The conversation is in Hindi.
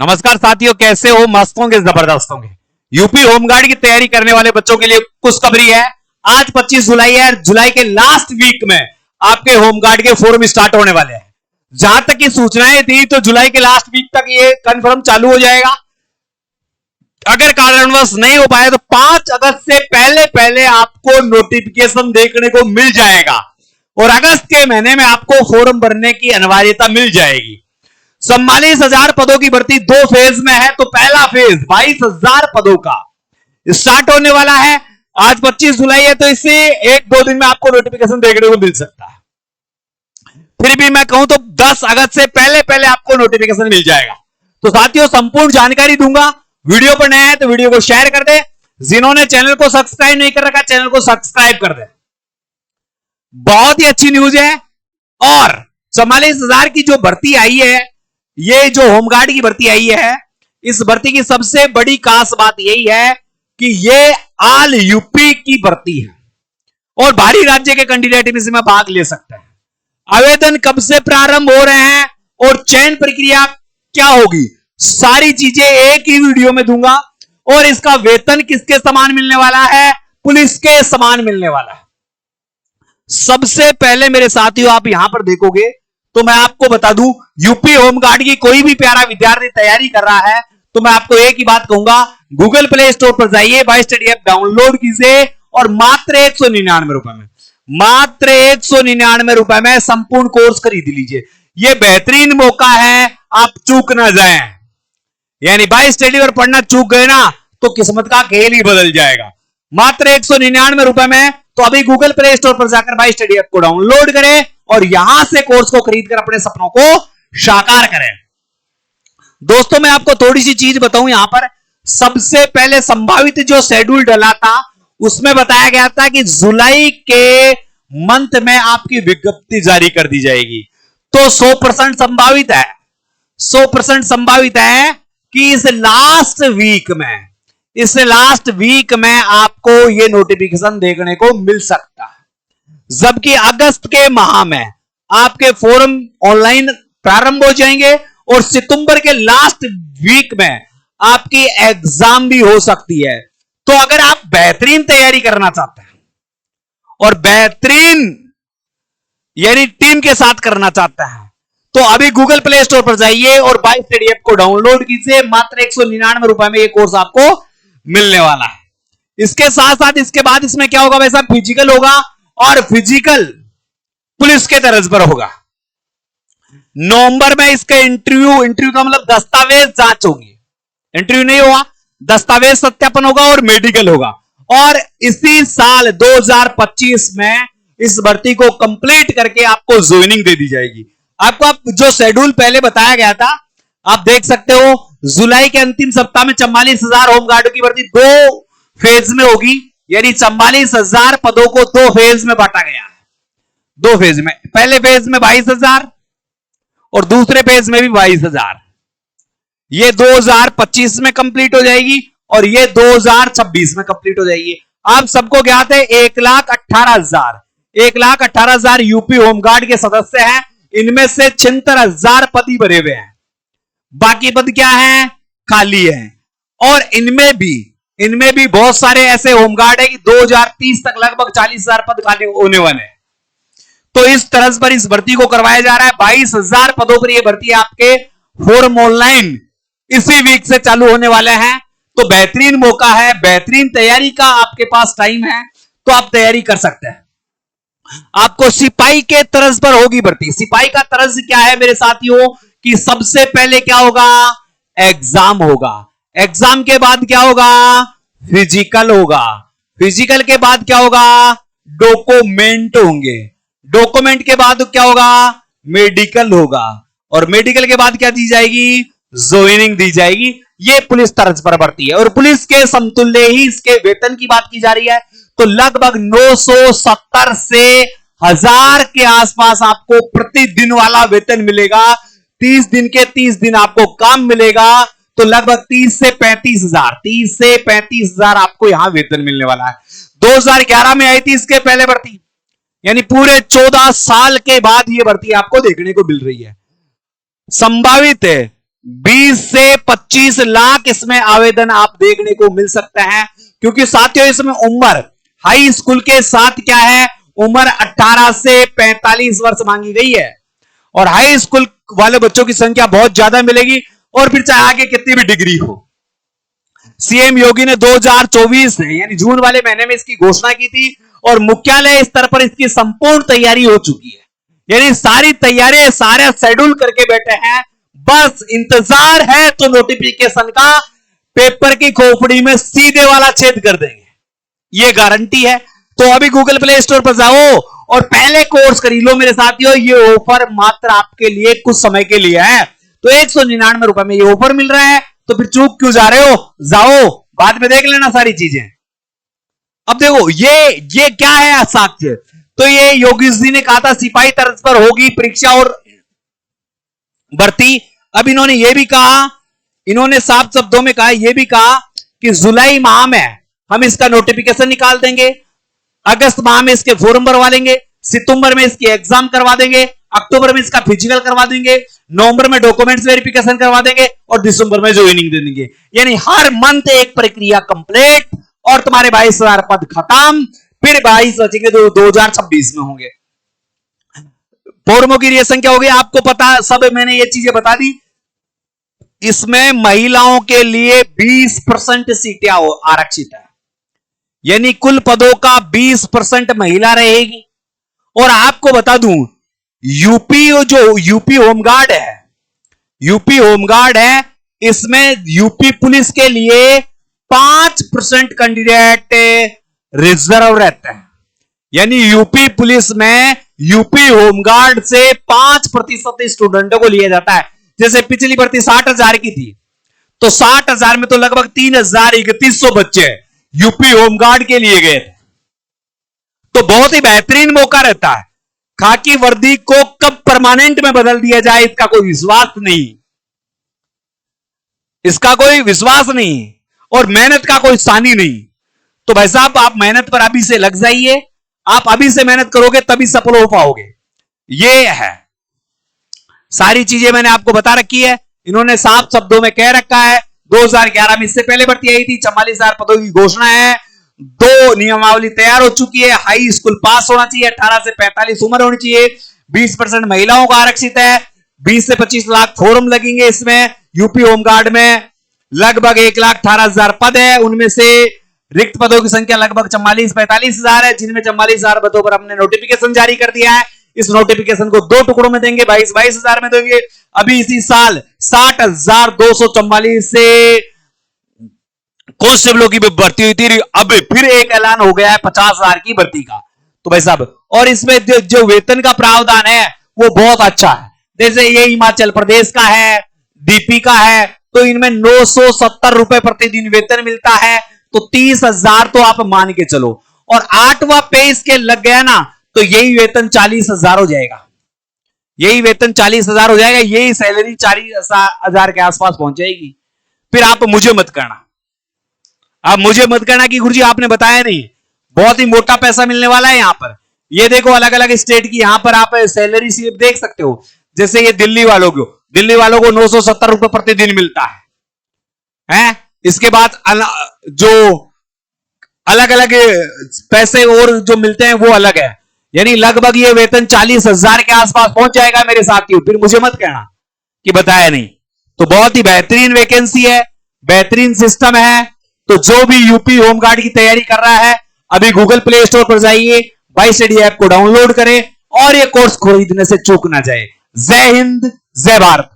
नमस्कार साथियों, कैसे हो? मस्त होंगे, जबरदस्त होंगे। यूपी होमगार्ड की तैयारी करने वाले बच्चों के लिए खुशखबरी है। आज 25 जुलाई है। जुलाई के लास्ट वीक में आपके होमगार्ड के फॉर्म स्टार्ट होने वाले हैं। जहां तक की सूचनाएं थी तो जुलाई के लास्ट वीक तक ये कंफर्म चालू हो जाएगा। अगर कारणवश नहीं हो पाए तो 5 अगस्त से पहले पहले आपको नोटिफिकेशन देखने को मिल जाएगा और अगस्त के महीने में आपको फॉर्म भरने की अनिवार्यता मिल जाएगी। 44,000 पदों की भर्ती 2 फेज में है। तो पहला फेज 22,000 पदों का स्टार्ट होने वाला है। आज 25 जुलाई है तो इससे 1-2 दिन में आपको नोटिफिकेशन देखने को मिल सकता है। फिर भी मैं कहूं तो 10 अगस्त से पहले पहले आपको नोटिफिकेशन मिल जाएगा। तो साथियों, संपूर्ण जानकारी दूंगा। वीडियो पर नया है तो वीडियो को शेयर कर दे। जिन्होंने चैनल को सब्सक्राइब नहीं कर रखा, चैनल को सब्सक्राइब कर दे। बहुत ही अच्छी न्यूज है। और 44,000 की जो भर्ती आई है, ये जो होमगार्ड की भर्ती आई है, इस भर्ती की सबसे बड़ी खास बात यही है कि ये ऑल यूपी की भर्ती है और बाहरी राज्य के कैंडिडेट भी इसमें भाग ले सकते हैं। आवेदन कब से प्रारंभ हो रहे हैं और चयन प्रक्रिया क्या होगी, सारी चीजें एक ही वीडियो में दूंगा। और इसका वेतन किसके समान मिलने वाला है? पुलिस के समान मिलने वाला है। सबसे पहले मेरे साथियों, आप यहां पर देखोगे तो मैं आपको बता दूं, यूपी होमगार्ड की कोई भी प्यारा विद्यार्थी तैयारी कर रहा है तो मैं आपको एक ही बात कहूंगा, गूगल प्ले स्टोर पर जाइए, बाय स्टडी ऐप डाउनलोड कीजिए और मात्र 199 रुपए में, मात्र 199 रुपए में संपूर्ण कोर्स खरीद लीजिए। यह बेहतरीन मौका है, आप चूक ना जाएं। यानी बाय स्टडी पर पढ़ना चूक गए ना तो किस्मत का खेल ही बदल जाएगा। मात्र 199 रुपए में। तो अभी गूगल प्ले स्टोर पर जाकर बाय स्टडी ऐप को डाउनलोड करें और यहां से कोर्स को खरीदकर अपने सपनों को साकार करें। दोस्तों, मैं आपको थोड़ी सी चीज बताऊं। यहां पर सबसे पहले संभावित जो शेड्यूल डला था उसमें बताया गया था कि जुलाई के मंथ में आपकी विज्ञप्ति जारी कर दी जाएगी। तो 100% संभावित है, 100% संभावित है कि इस लास्ट वीक में आपको यह नोटिफिकेशन देखने को मिल सकता है। जबकि अगस्त के माह में आपके फॉर्म ऑनलाइन प्रारंभ हो जाएंगे और सितंबर के लास्ट वीक में आपकी एग्जाम भी हो सकती है। तो अगर आप बेहतरीन तैयारी करना चाहते हैं और बेहतरीन यानी टीम के साथ करना चाहते हैं तो अभी गूगल प्ले स्टोर पर जाइए और बाय स्टडी ऐप को डाउनलोड कीजिए। मात्र 199 रुपए में यह कोर्स आपको मिलने वाला है। इसके साथ साथ इसके बाद इसमें क्या होगा? वैसा फिजिकल होगा और फिजिकल पुलिस के तर्ज पर होगा। नवंबर में इसका इंटरव्यू का मतलब दस्तावेज जांच होगी। इंटरव्यू नहीं होगा, दस्तावेज सत्यापन होगा और मेडिकल होगा। और इसी साल 2025 में इस भर्ती को कंप्लीट करके आपको ज्वाइनिंग दे दी जाएगी। आपको जो शेड्यूल पहले बताया गया था आप देख सकते हो। जुलाई के अंतिम सप्ताह में 44,000 होमगार्ड की भर्ती 2 फेज में होगी। यानी 44,000 पदों को 2 फेज में बांटा गया है। 2 फेज में, पहले फेज में 22,000 और दूसरे फेज में भी 22,000। ये 2025 में कंप्लीट हो जाएगी और ये 2026 में कंप्लीट हो जाएगी। आप सबको ज्ञात है 1,18,000 यूपी होमगार्ड के सदस्य हैं। इनमें से 76,000 पद ही भरे हुए हैं, बाकी पद क्या है? खाली है। और इनमें भी बहुत सारे ऐसे होमगार्ड है कि 2030 तक लगभग 40,000 पद खाली होने वाले हैं। तो इस तरह पर इस भर्ती को करवाया जा रहा है। 22,000 पदों पर यह भर्ती आपके फॉर्म ऑनलाइन इसी वीक से चालू होने वाले हैं। तो बेहतरीन मौका है, बेहतरीन तैयारी का आपके पास टाइम है तो आप तैयारी कर सकते हैं। आपको सिपाही के तर्ज पर होगी भर्ती। सिपाही का तर्ज क्या है मेरे साथियों कि सबसे पहले क्या होगा? एग्जाम होगा। एग्जाम के बाद क्या होगा? फिजिकल होगा। फिजिकल के बाद क्या होगा? डॉक्यूमेंट होंगे। डॉक्यूमेंट के बाद क्या होगा? मेडिकल होगा। और मेडिकल के बाद क्या दी जाएगी? ज्वाइनिंग दी जाएगी। ये पुलिस तर्ज पर भर्ती है और पुलिस के समतुल्य ही इसके वेतन की बात की जा रही है। तो लगभग 970 से 1000 के आसपास आपको प्रतिदिन वाला वेतन मिलेगा। 30 दिन के 30 दिन आपको काम मिलेगा। तो लगभग 30 से 35,000 आपको यहां वेतन मिलने वाला है। 2011 में आई थी इसके पहले भर्ती, यानी पूरे 14 साल के बाद यह भर्ती आपको देखने को मिल रही है। संभावित है 20 से 25 लाख इसमें आवेदन आप देखने को मिल सकते हैं, क्योंकि साथियों इसमें उम्र हाई स्कूल के साथ क्या है, उम्र 18 से 45 वर्ष मांगी गई है, और हाई स्कूल वाले बच्चों की संख्या बहुत ज्यादा मिलेगी, और फिर चाहे आगे कितनी भी डिग्री हो। सीएम योगी ने 2024 यानी जून वाले महीने में इसकी घोषणा की थी, और मुख्यालय स्तर पर इसकी संपूर्ण तैयारी हो चुकी है, यानी सारी तैयारी सारे शेड्यूल करके बैठे हैं, बस इंतजार है तो नोटिफिकेशन का, पेपर की खोपड़ी में सीधे वाला छेद कर देंगे, ये गारंटी है। तो अभी गूगल प्ले स्टोर पर जाओ और पहले कोर्स खरीद लो मेरे साथियों, ये ऑफर मात्र आपके लिए कुछ समय के लिए है, तो 199 रुपए में ये ऑफर मिल रहा है, तो फिर चूक क्यों जा रहे हो, जाओ बाद में देख लेना सारी चीजें। अब देखो ये क्या है साक्ष्य, तो ये योगी जी ने कहा था सिपाही तर्ज पर होगी परीक्षा और भर्ती। अब इन्होंने ये भी कहा, इन्होंने साफ शब्दों में कहा, ये भी कहा कि जुलाई माह में हम इसका नोटिफिकेशन निकाल देंगे, अगस्त माह में इसके फॉर्म भरवा देंगे, सितंबर में इसकी एग्जाम करवा देंगे, अक्टूबर में इसका फिजिकल करवा देंगे, नवंबर में डॉक्यूमेंट्स वेरिफिकेशन करवा देंगे, और दिसंबर में ज्वाइनिंग दे देंगे। यानी हर मंथ एक प्रक्रिया कंप्लीट, और तुम्हारे 22,000 पद खत्म, फिर 22 बचेंगे जो 2026 में होंगे। फॉर्मों की ये संख्या हो गई, आपको पता सब, मैंने ये चीजें बता दी। इसमें महिलाओं के लिए 20% सीटें आरक्षित है, यानी कुल पदों का 20% महिला रहेगी। और आपको बता दूं, यूपी होमगार्ड है, यूपी होमगार्ड है, इसमें यूपी पुलिस के लिए 5% कैंडिडेट रिजर्व रहते हैं, यानी यूपी पुलिस में यूपी होमगार्ड से 5% स्टूडेंटों को लिया जाता है। जैसे पिछली भर्ती 60,000 की थी, तो 60,000 में तो लगभग 3,3100 बच्चे यूपी होमगार्ड के लिए गए थे। तो बहुत ही बेहतरीन मौका रहता है, खाकी वर्दी को कब परमानेंट में बदल दिया जाए इसका कोई विश्वास नहीं, इसका कोई विश्वास नहीं, और मेहनत का कोई सानी नहीं। तो भाई साहब आप मेहनत पर अभी से लग जाइए, आप अभी से मेहनत करोगे तभी सफल हो पाओगे। ये है सारी चीजें मैंने आपको बता रखी है, इन्होंने साफ शब्दों में कह रखा है। 2011 में इससे पहले भर्ती आई थी, 44,000 पदों की घोषणा है, 2 नियमावली तैयार हो चुकी है, हाई स्कूल पास होना चाहिए, 18 से 45 उम्र होनी चाहिए, 20% महिलाओं का आरक्षित है, 20 से 25 लाख फॉर्म लगेंगे इसमें। यूपी होमगार्ड में लगभग 1,18,000 पद है, उनमें से रिक्त पदों की संख्या लगभग 44-45 हजार है, जिनमें 44,000 पदों पर हमने नोटिफिकेशन जारी कर दिया है। इस नोटिफिकेशन को 2 टुकड़ों में देंगे, 22-22 हजार में देंगे। अभी इसी साल 60,244 से कांस्टेबलों की भर्ती हुई थी, अब फिर एक ऐलान हो गया है 50,000 की भर्ती का। तो भाई साहब, और इसमें जो वेतन का प्रावधान है वो बहुत अच्छा है। जैसे ये हिमाचल प्रदेश का है, डीपी का है, तो इनमें 970 रुपए प्रतिदिन वेतन मिलता है, तो 30,000 तो आप मान के चलो, और 8वां पे इसके लग गया ना, तो यही वेतन 40,000 हो जाएगा, यही वेतन 40,000 हो जाएगा, यही सैलरी 40,000 के आसपास पहुंच जाएगी। फिर आप मुझे मत करना, आप मुझे मत करना कि गुरुजी आपने बताया नहीं, बहुत ही मोटा पैसा मिलने वाला है यहां पर। ये देखो अलग अलग स्टेट की यहां पर आप सैलरी स्लिप देख सकते हो। जैसे ये दिल्ली वालों को 970 रुपए प्रतिदिन मिलता है। इसके बाद जो अलग अलग पैसे और जो मिलते हैं वो अलग है, यानी लगभग ये वेतन 40,000 के आसपास पहुंच जाएगा मेरे साथियों। फिर मुझे मत कहना कि बताया नहीं। तो बहुत ही बेहतरीन वैकेंसी है, बेहतरीन सिस्टम है। तो जो भी यूपी होमगार्ड की तैयारी कर रहा है, अभी गूगल प्ले स्टोर पर जाइए, बाई स्टडी ऐप को डाउनलोड करें और ये कोर्स खरीदने से चूक ना जाए। जय हिंद, जय भारत।